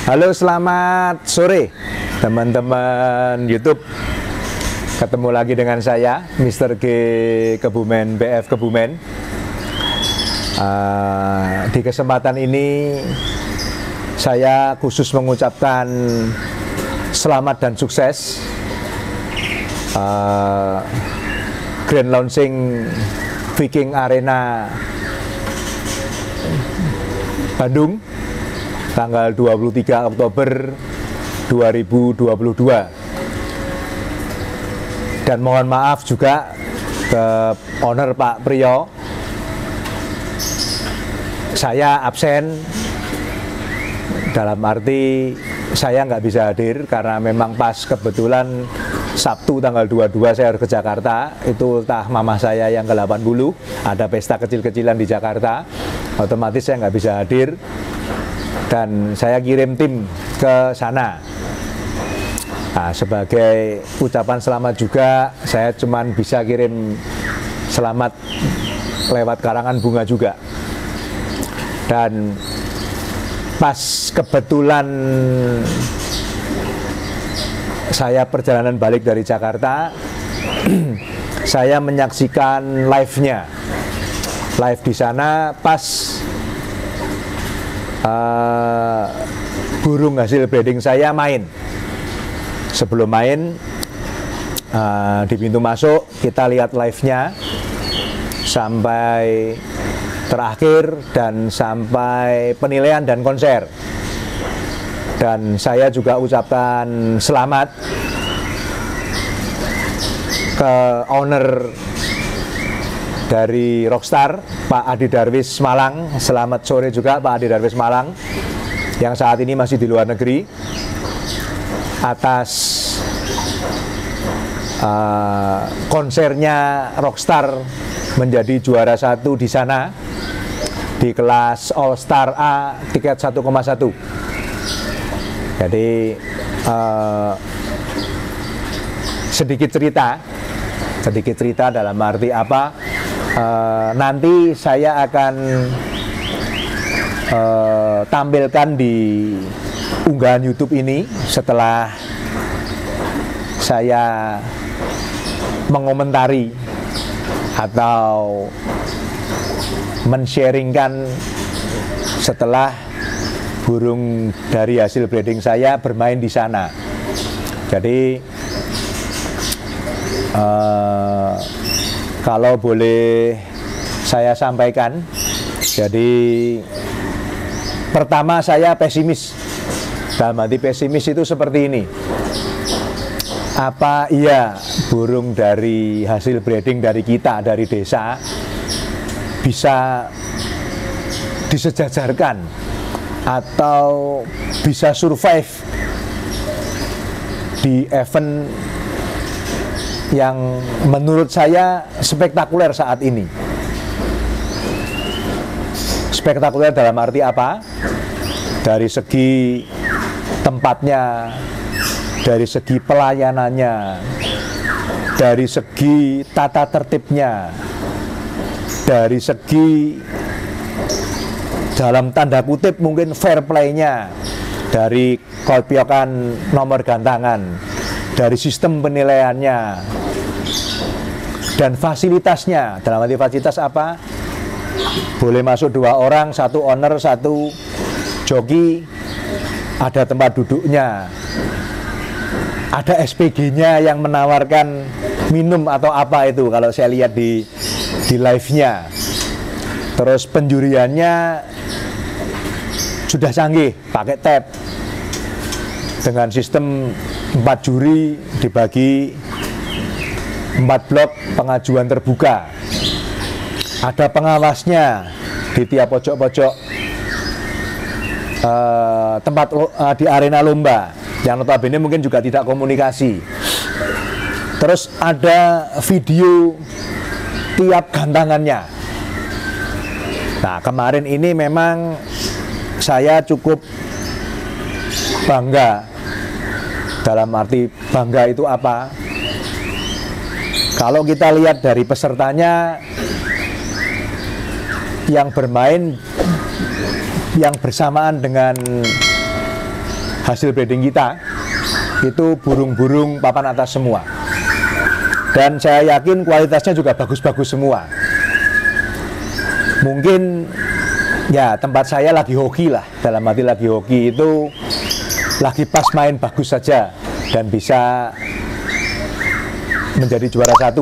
Halo, selamat sore teman-teman YouTube. Ketemu lagi dengan saya, Mr. G Kebumen, BF Kebumen. Di kesempatan ini saya khusus mengucapkan selamat dan sukses grand launching Viking Arena Bandung tanggal 23 Oktober 2022. Dan mohon maaf juga ke owner Pak Priyo, saya absen, dalam arti saya nggak bisa hadir karena memang pas kebetulan Sabtu tanggal 22 saya harus ke Jakarta. Itu tah mama saya yang ke-80, ada pesta kecil-kecilan di Jakarta, otomatis saya nggak bisa hadir dan saya kirim tim ke sana. Nah, sebagai ucapan selamat juga, saya cuman bisa kirim selamat lewat karangan bunga juga. Dan pas kebetulan saya perjalanan balik dari Jakarta, saya menyaksikan live-nya. Live di sana pas burung hasil breeding saya main. Sebelum main, di pintu masuk kita lihat live-nya sampai terakhir dan sampai penilaian dan konser. Dan saya juga ucapkan selamat ke owner dari Rockstar, Pak Adi Darwis Malang. Selamat sore juga Pak Adi Darwis Malang, yang saat ini masih di luar negeri, atas konsernya Rockstar menjadi juara 1 di sana di kelas All Star A tiket 1,1. Jadi sedikit cerita dalam arti apa, nanti saya akan tampilkan di unggahan YouTube ini setelah saya mengomentari atau men-sharingkan setelah burung dari hasil breeding saya bermain di sana. Jadi kalau boleh saya sampaikan, jadi pertama saya pesimis. Dalam arti pesimis itu seperti ini. Apa iya burung dari hasil breeding dari kita, dari desa, bisa disejajarkan atau bisa survive di event yang menurut saya spektakuler saat ini? Spektakuler dalam arti apa? Dari segi tempatnya, dari segi pelayanannya, dari segi tata tertibnya, dari segi dalam tanda kutip mungkin fair play-nya, dari kolpiokan nomor gantangan, dari sistem penilaiannya, dan fasilitasnya. Dalam arti fasilitas apa? Boleh masuk 2 orang, 1 owner, 1 joki, ada tempat duduknya, ada SPG-nya yang menawarkan minum atau apa itu kalau saya lihat di live-nya. Terus penjuriannya sudah canggih, pakai tab dengan sistem 4 juri dibagi 4 blok pengajuan terbuka. Ada pengawasnya di tiap pojok-pojok tempat di arena lomba, yang notabene mungkin juga tidak komunikasi. Terus ada video tiap gantangannya. Nah, kemarin ini memang saya cukup bangga. Dalam arti bangga itu apa? Kalau kita lihat dari pesertanya yang bermain yang bersamaan dengan hasil breeding kita itu burung-burung papan atas semua. Dan saya yakin kualitasnya juga bagus-bagus semua. Mungkin ya tempat saya lagi hoki lah, dalam arti lagi hoki itu lagi pas main bagus saja dan bisa menjadi juara 1,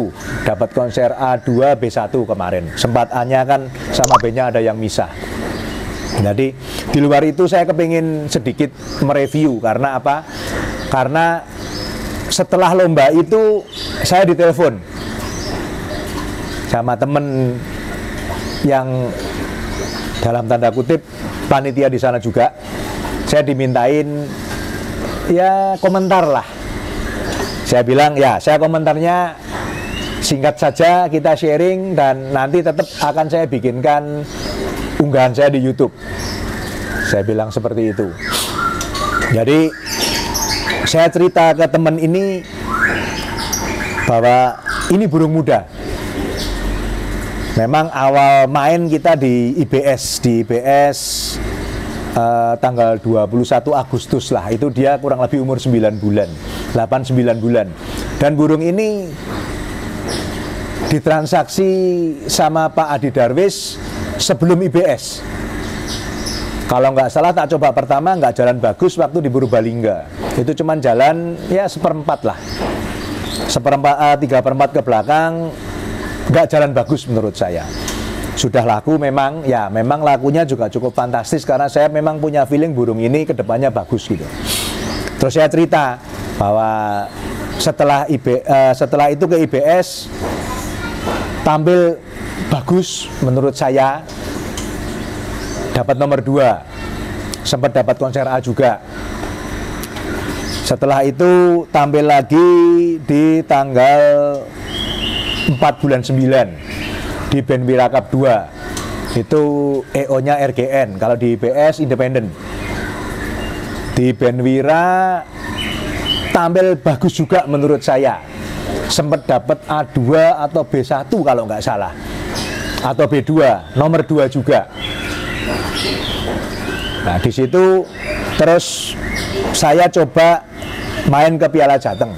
dapat konser A2 B1 kemarin. Sempat A-nya kan sama B-nya ada yang misah. Jadi di luar itu saya kepingin sedikit mereview, karena apa? Karena setelah lomba itu saya ditelepon sama temen yang dalam tanda kutip panitia di sana juga. Saya dimintain ya komentar lah. Saya bilang ya, saya komentarnya singkat saja, kita sharing, dan nanti tetap akan saya bikinkan unggahan saya di YouTube. Saya bilang seperti itu. Jadi saya cerita ke teman ini bahwa ini burung muda. Memang awal main kita di IBS tanggal 21 Agustus lah, itu dia kurang lebih umur 9 bulan, 8-9 bulan. Dan burung ini ditransaksi sama Pak Adi Darwis sebelum IBS. Kalau nggak salah tak coba pertama nggak jalan bagus waktu di Purbalingga. Itu cuman jalan ya seperempat lah, seperempat 3/4 ke belakang, nggak jalan bagus menurut saya. Sudah laku memang, ya memang lakunya juga cukup fantastis, karena saya memang punya feeling burung ini kedepannya bagus gitu. Terus saya cerita bahwa setelah itu ke IBS tampil bagus menurut saya, dapat nomor 2, sempat dapat konser A juga. Setelah itu tampil lagi di tanggal 4 bulan 9 di Benwira Cup 2, itu EO-nya RGN, kalau di IBS independen. Di Benwira tampil bagus juga menurut saya, sempat dapat A2 atau B1 kalau nggak salah, atau B2, nomor 2 juga. Nah di situ terus saya coba main ke Piala Jateng.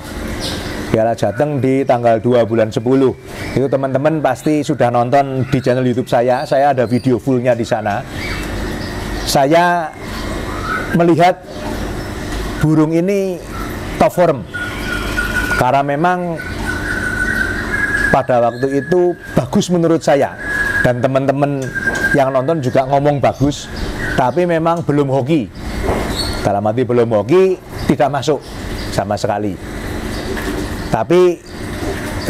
Piala Jateng di tanggal 2 bulan 10. Itu teman-teman pasti sudah nonton di channel YouTube saya ada video fullnya di sana. Saya melihat burung ini top form, karena memang pada waktu itu bagus menurut saya, dan teman-teman yang nonton juga ngomong bagus, tapi memang belum hoki. Dalam arti belum hoki, tidak masuk sama sekali. Tapi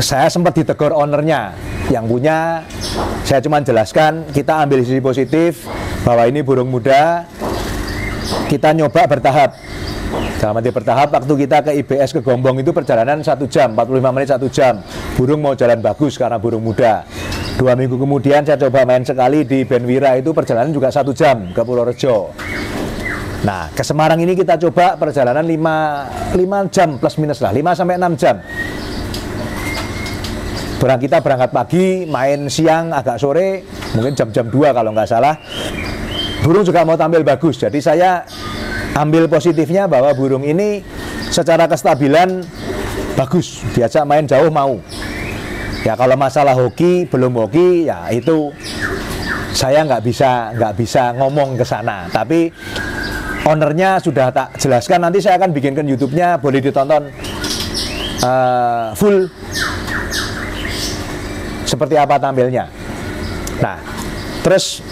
saya sempat ditegur ownernya yang punya. Saya cuma jelaskan, kita ambil sisi positif bahwa ini burung muda, kita nyoba bertahap. Dalam arti bertahap, waktu kita ke IBS ke Gombong itu perjalanan 1 jam, 45 menit 1 jam. Burung mau jalan bagus karena burung muda. 2 minggu kemudian saya coba main sekali di Benwira, itu perjalanan juga 1 jam ke Purworejo. Nah, ke Semarang ini kita coba perjalanan 5 jam plus minus lah, 5-6 jam. Kita berangkat pagi, main siang agak sore, mungkin jam-jam 2 kalau nggak salah. Burung juga mau tampil bagus, jadi saya ambil positifnya bahwa burung ini secara kestabilan bagus, diajak main jauh mau. Ya kalau masalah hoki, belum hoki, ya itu saya nggak bisa ngomong ke sana. Tapi ownernya sudah tak jelaskan, nanti saya akan bikinkan YouTube-nya, boleh ditonton full seperti apa tampilnya. Nah, terus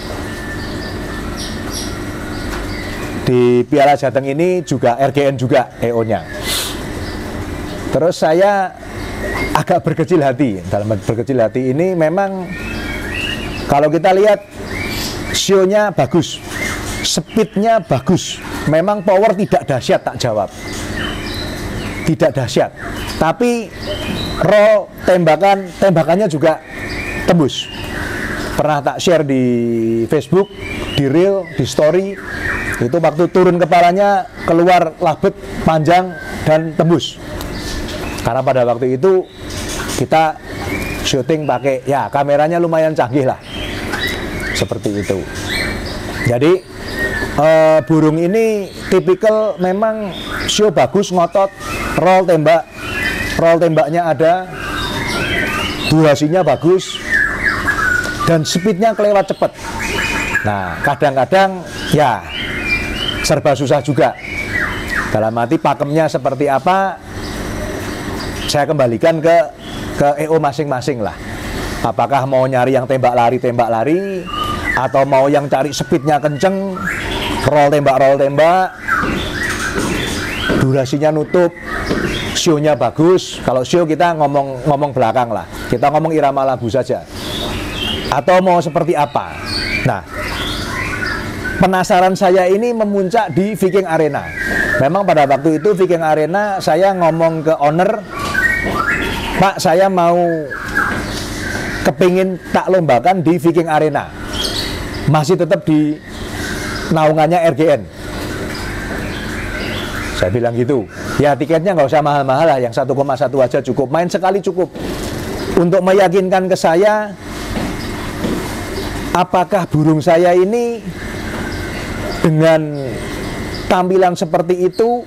di Piala Jateng ini juga RGN juga EO-nya. Terus saya agak berkecil hati. Dalam berkecil hati ini memang kalau kita lihat show-nya bagus, speed-nya bagus, memang power tidak dahsyat, tak jawab, tidak dahsyat, tapi raw tembakannya juga tembus. Pernah tak share di Facebook, di reel, di story, itu waktu turun kepalanya keluar labet panjang dan tembus. Karena pada waktu itu kita syuting pakai, ya kameranya lumayan canggih lah, seperti itu. Jadi burung ini tipikal memang show bagus, ngotot, roll tembaknya ada, durasinya bagus, dan speednya kelewat cepat. Nah, kadang-kadang ya serba susah juga. Dalam arti pakemnya seperti apa, saya kembalikan ke EO masing-masing lah. Apakah mau nyari yang tembak lari, atau mau yang cari speednya kenceng, roll tembak, durasinya nutup, show-nya bagus. Kalau show kita ngomong belakang lah, kita ngomong irama lagu saja. Atau mau seperti apa? Nah, penasaran saya ini memuncak di Viking Arena. Memang pada waktu itu Viking Arena saya ngomong ke owner, Pak, saya mau kepingin tak lombakan di Viking Arena, masih tetap di naungannya RGN. Saya bilang gitu, ya tiketnya nggak usah mahal-mahal lah, yang 1,1 aja cukup, main sekali cukup. Untuk meyakinkan ke saya, apakah burung saya ini dengan tampilan seperti itu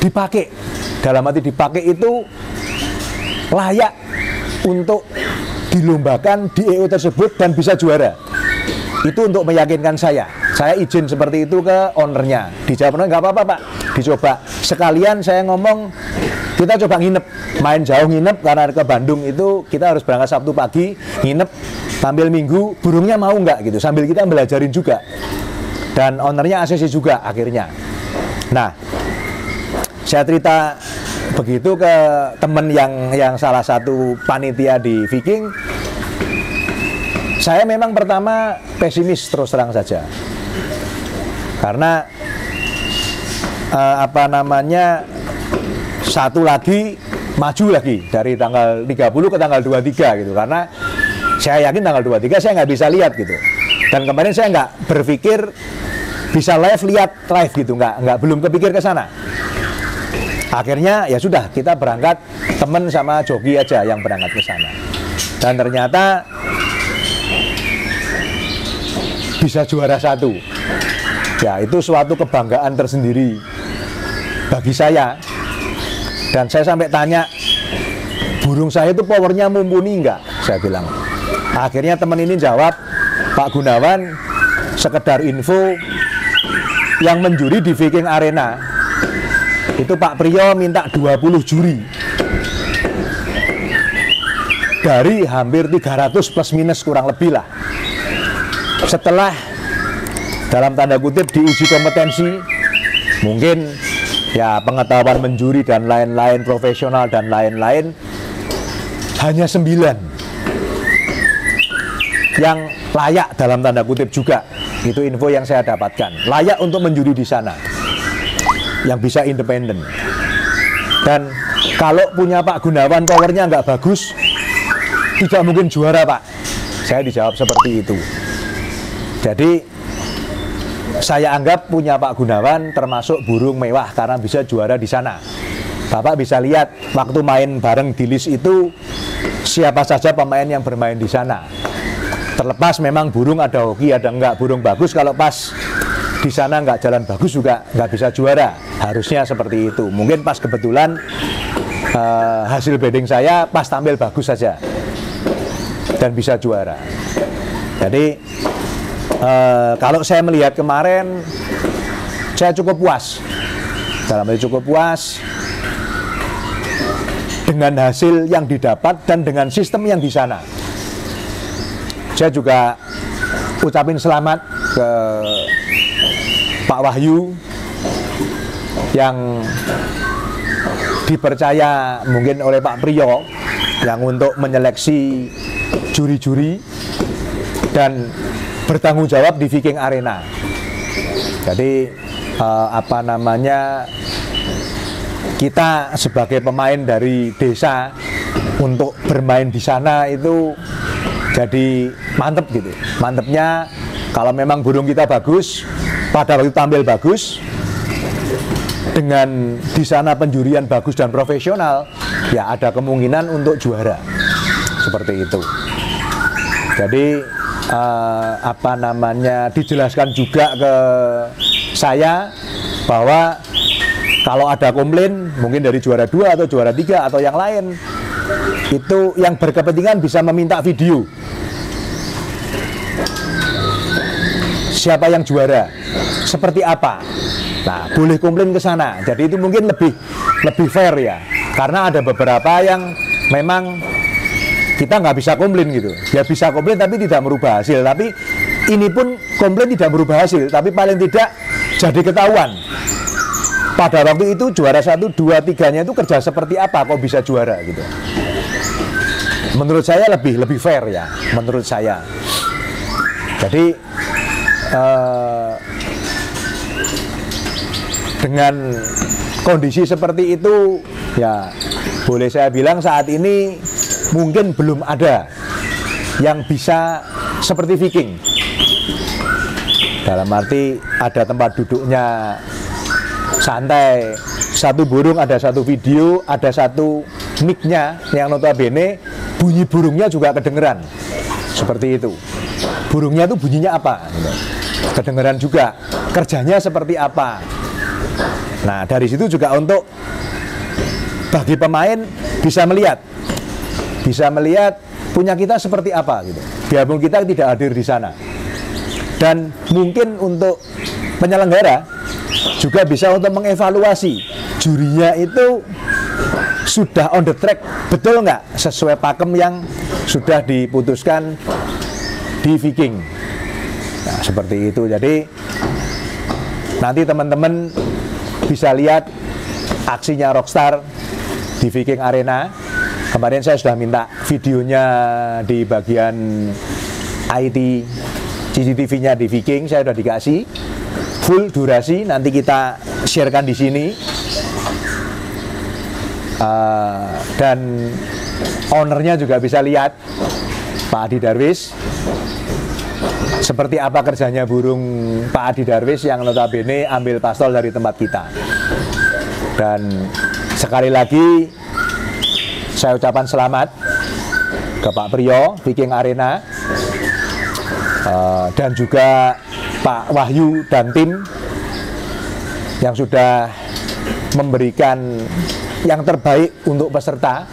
dipakai, dalam arti dipakai itu layak untuk dilombakan di EO tersebut dan bisa juara. Itu untuk meyakinkan saya izin seperti itu ke ownernya. Dijawab, nggak apa-apa Pak, dicoba. Sekalian saya ngomong, kita coba nginep, main jauh nginep, karena ke Bandung itu kita harus berangkat Sabtu pagi, nginep, tampil Minggu, burungnya mau nggak gitu, sambil kita belajarin juga. Dan ownernya ACC juga akhirnya. Nah, saya cerita begitu ke temen yang salah satu panitia di Viking. Saya memang pertama pesimis terus terang saja, karena satu lagi maju lagi dari tanggal 30 ke tanggal 23 gitu, karena saya yakin tanggal 23 saya nggak bisa lihat gitu, dan kemarin saya nggak berpikir bisa lihat live gitu, belum kepikir ke sana. Akhirnya ya sudah, kita berangkat, temen sama joki aja yang berangkat ke sana, dan ternyata bisa juara 1. Ya, itu suatu kebanggaan tersendiri bagi saya. Dan saya sampai tanya, burung saya itu powernya mumpuni enggak? Saya bilang. Akhirnya teman ini jawab, Pak Gunawan, sekedar info, yang menjuri di Viking Arena itu Pak Priyo minta 20 juri dari hampir 300 plus minus kurang lebih lah. Setelah dalam tanda kutip diuji kompetensi, mungkin ya pengetahuan menjuri dan lain-lain, profesional dan lain-lain, hanya 9 yang layak dalam tanda kutip juga. Itu info yang saya dapatkan, layak untuk menjuri di sana, yang bisa independen. Dan kalau punya Pak Gunawan powernya nggak bagus, tidak mungkin juara Pak. Saya dijawab seperti itu. Jadi saya anggap punya Pak Gunawan termasuk burung mewah karena bisa juara di sana. Bapak bisa lihat waktu main bareng di list itu siapa saja pemain yang bermain di sana. Terlepas memang burung ada hoki ada enggak, burung bagus kalau pas di sana nggak jalan bagus juga nggak bisa juara. Harusnya seperti itu. Mungkin pas kebetulan hasil bedding saya pas tampil bagus saja dan bisa juara. Jadi kalau saya melihat kemarin, saya cukup puas. Dalam arti cukup puas dengan hasil yang didapat dan dengan sistem yang di sana. Saya juga ucapin selamat ke Pak Wahyu yang dipercaya mungkin oleh Pak Priyo yang untuk menyeleksi juri-juri dan bertanggung jawab di Viking Arena. Jadi kita sebagai pemain dari desa untuk bermain di sana itu jadi mantep gitu. Mantepnya kalau memang burung kita bagus, pada waktu tampil bagus, dengan di sana penjurian bagus dan profesional, ya ada kemungkinan untuk juara. Seperti itu. Jadi dijelaskan juga ke saya bahwa kalau ada komplain mungkin dari juara 2 atau juara 3 atau yang lain, itu yang berkepentingan bisa meminta video siapa yang juara, seperti apa. Nah, boleh komplain ke sana. Jadi itu mungkin lebih fair ya. Karena ada beberapa yang memang kita nggak bisa komplain gitu. Ya bisa komplain tapi tidak merubah hasil. Tapi ini pun komplain tidak merubah hasil. Tapi paling tidak jadi ketahuan. Pada waktu itu juara 1, 2, 3-nya itu kerja seperti apa kok bisa juara gitu. Menurut saya lebih fair ya. Menurut saya. Jadi dengan kondisi seperti itu ya boleh saya bilang saat ini mungkin belum ada yang bisa seperti Viking, dalam arti ada tempat duduknya santai, satu burung ada satu video, ada satu mic-nya yang notabene bunyi burungnya juga kedengeran seperti itu. Burungnya itu bunyinya apa kedengeran juga, kerjanya seperti apa. Nah, dari situ juga untuk bagi pemain bisa melihat punya kita seperti apa gitu. Biarpun kita tidak hadir di sana. Dan mungkin untuk penyelenggara juga bisa untuk mengevaluasi jurinya itu sudah on the track, betul nggak sesuai pakem yang sudah diputuskan di Viking. Nah, seperti itu. Jadi nanti teman-teman bisa lihat aksinya Rockstar di Viking Arena. Kemarin saya sudah minta videonya di bagian IT CCTV-nya di Viking, saya sudah dikasih full durasi. Nanti kita sharekan di sini. Dan ownernya juga bisa lihat, Pak Adi Darwis, seperti apa kerjanya burung Pak Adi Darwis yang notabene ambil pastol dari tempat kita. Dan sekali lagi saya ucapkan selamat ke Pak Priyo, Viking Arena, dan juga Pak Wahyu dan tim yang sudah memberikan yang terbaik untuk peserta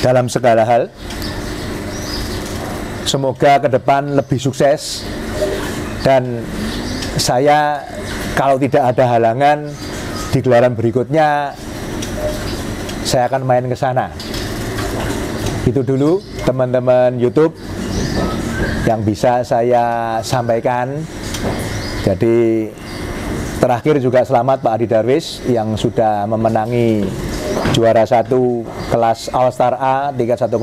dalam segala hal. Semoga ke depan lebih sukses, dan saya kalau tidak ada halangan di gelaran berikutnya saya akan main ke sana. Itu dulu teman-teman YouTube yang bisa saya sampaikan. Jadi terakhir juga selamat Pak Adi Darwis yang sudah memenangi juara 1 kelas All Star A tingkat 1,1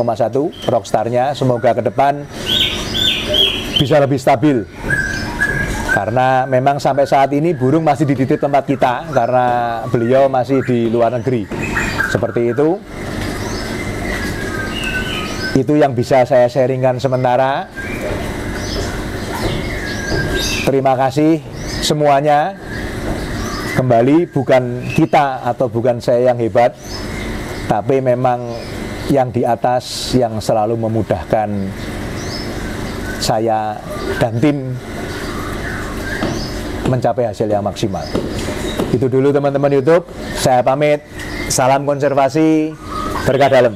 Rockstar-nya. Semoga ke depan bisa lebih stabil, karena memang sampai saat ini burung masih dititip tempat kita karena beliau masih di luar negeri. Seperti itu. Itu yang bisa saya sharingkan sementara. Terima kasih semuanya. Kembali bukan kita atau bukan saya yang hebat, tapi memang yang di atas yang selalu memudahkan saya dan tim mencapai hasil yang maksimal. Itu dulu teman-teman YouTube. Saya pamit. Salam konservasi. Berkah dalam.